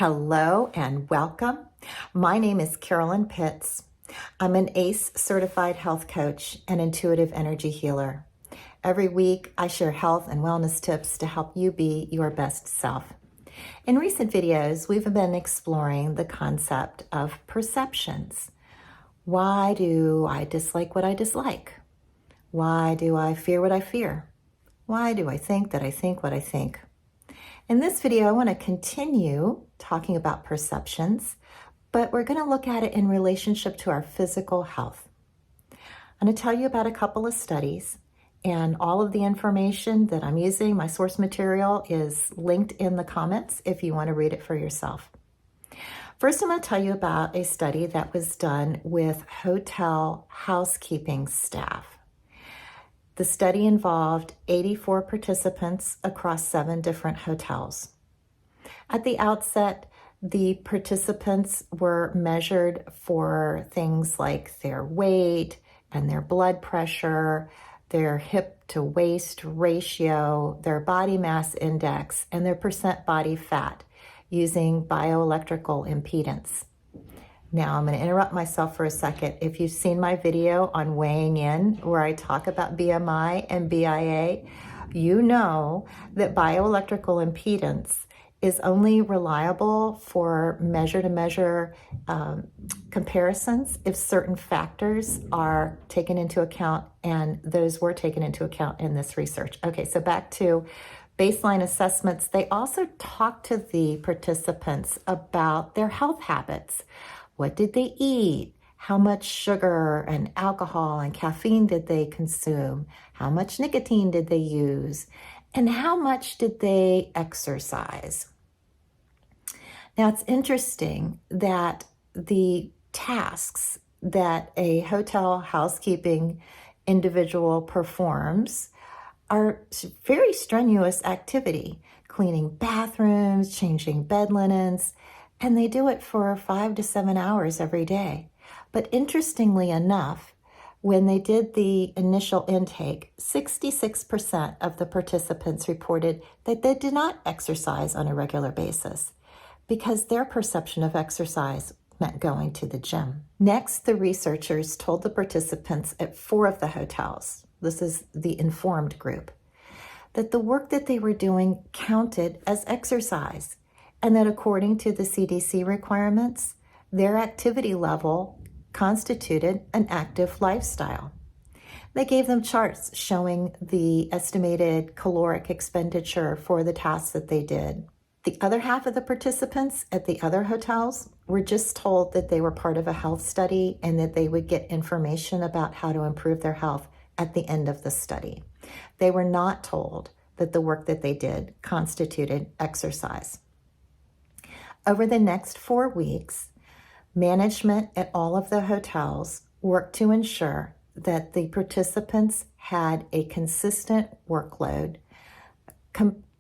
Hello and welcome. My name is Carolyn Pitts. I'm an ACE certified health coach and intuitive energy healer. Every week, I share health and wellness tips to help you be your best self. In recent videos, we've been exploring the concept of perceptions. Why do I dislike what I dislike? Why do I fear what I fear? Why do I think that I think what I think? In this video, I want to continue talking about perceptions, but we're going to look at it in relationship to our physical health. I'm going to tell you about a couple of studies, and all of the information that I'm using, my source material, is linked in the comments if you want to read it for yourself. First, I'm going to tell you about a study that was done with hotel housekeeping staff. The study involved 84 participants across 7 different hotels. At the outset, the participants were measured for things like their weight and their blood pressure, their hip to waist ratio, their body mass index, and their percent body fat using bioelectrical impedance. Now, I'm going to interrupt myself for a second. If you've seen my video on weighing in, where I talk about BMI and BIA, you know that bioelectrical impedance is only reliable for measure-to-measure comparisons if certain factors are taken into account, and those were taken into account in this research. Okay, so back to baseline assessments. They also talked to the participants about their health habits. What did they eat? How much sugar and alcohol and caffeine did they consume? How much nicotine did they use? And how much did they exercise? Now, it's interesting that the tasks that a hotel housekeeping individual performs are very strenuous activity, cleaning bathrooms, changing bed linens, and they do it for 5 to 7 hours every day. But interestingly enough, when they did the initial intake, 66% of the participants reported that they did not exercise on a regular basis because their perception of exercise meant going to the gym. Next, the researchers told the participants at 4 of the hotels, this is the informed group, that the work that they were doing counted as exercise, and that according to the CDC requirements, their activity level constituted an active lifestyle. They gave them charts showing the estimated caloric expenditure for the tasks that they did. The other half of the participants at the other hotels were just told that they were part of a health study and that they would get information about how to improve their health at the end of the study. They were not told that the work that they did constituted exercise. Over the next 4 weeks, management at all of the hotels worked to ensure that the participants had a consistent workload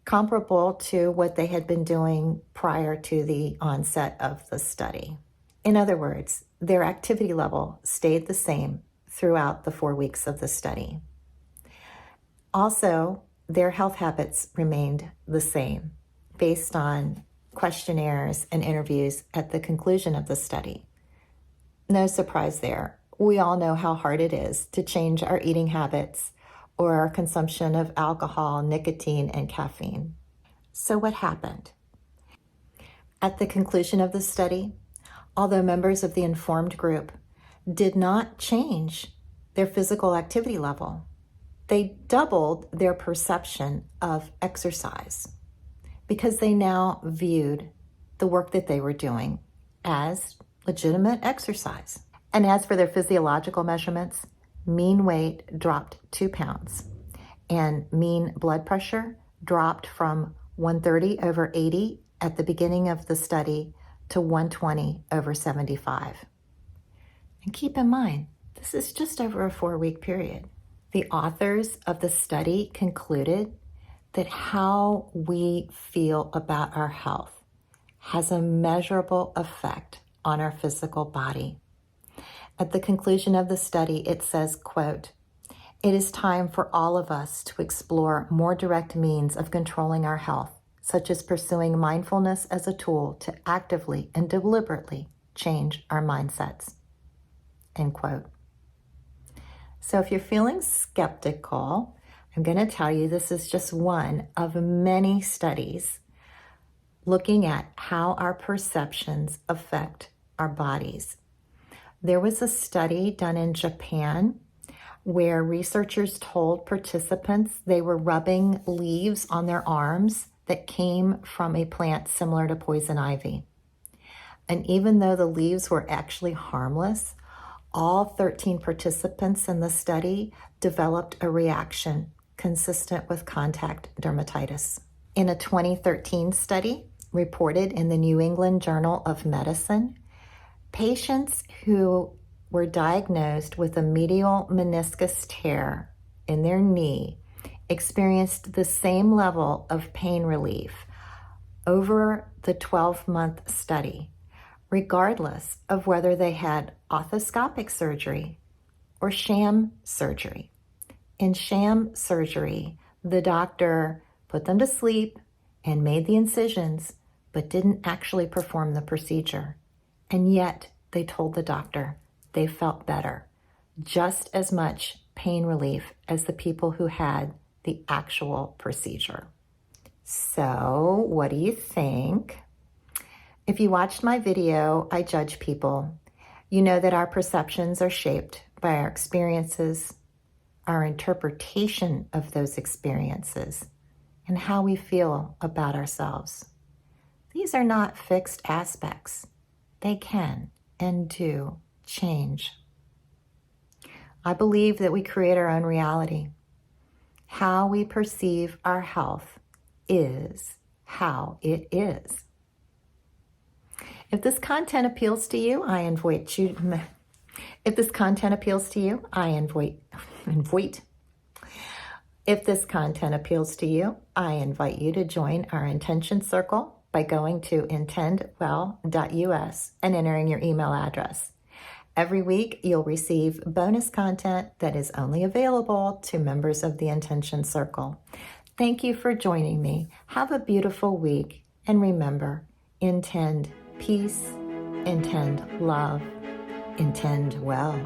comparable to what they had been doing prior to the onset of the study. In other words, their activity level stayed the same throughout the 4 weeks of the study. Also, their health habits remained the same based on questionnaires and interviews at the conclusion of the study. No surprise there. We all know how hard it is to change our eating habits or our consumption of alcohol, nicotine, and caffeine. So what happened? At the conclusion of the study, although members of the informed group did not change their physical activity level, they doubled their perception of exercise, because they now viewed the work that they were doing as legitimate exercise. And as for their physiological measurements, mean weight dropped 2 pounds, and mean blood pressure dropped from 130/80 at the beginning of the study to 120/75. And keep in mind, this is just over a 4-week period. The authors of the study concluded that how we feel about our health has a measurable effect on our physical body. At the conclusion of the study, it says, quote, "It is time for all of us to explore more direct means of controlling our health such as pursuing mindfulness as a tool to actively and deliberately change our mindsets. End quote. So if you're feeling skeptical, I'm going to tell you this is just one of many studies looking at how our perceptions affect our bodies. There was a study done in Japan where researchers told participants they were rubbing leaves on their arms that came from a plant similar to poison ivy. And even though the leaves were actually harmless, all 13 participants in the study developed a reaction consistent with contact dermatitis. In a 2013 study reported in the New England Journal of Medicine, patients who were diagnosed with a medial meniscus tear in their knee experienced the same level of pain relief over the 12-month study, regardless of whether they had arthroscopic surgery or sham surgery. In sham surgery, the doctor put them to sleep and made the incisions, but didn't actually perform the procedure. And yet they told the doctor they felt better, just as much pain relief as the people who had the actual procedure. So, what do you think? If you watched my video, I Judge People, you know that our perceptions are shaped by our experiences, our interpretation of those experiences, and how we feel about ourselves. These are not fixed aspects. They can and do change. I believe that we create our own reality. How we perceive our health is how it is. If this content appeals to you, I invite you. If this content appeals to you, I invite. If this content appeals to you, I invite you to join our intention circle by going to intendwell.us and entering your email address. Every week, you'll receive bonus content that is only available to members of the Intention Circle. Thank you for joining me. Have a beautiful week. And remember, intend peace, intend love, intend well.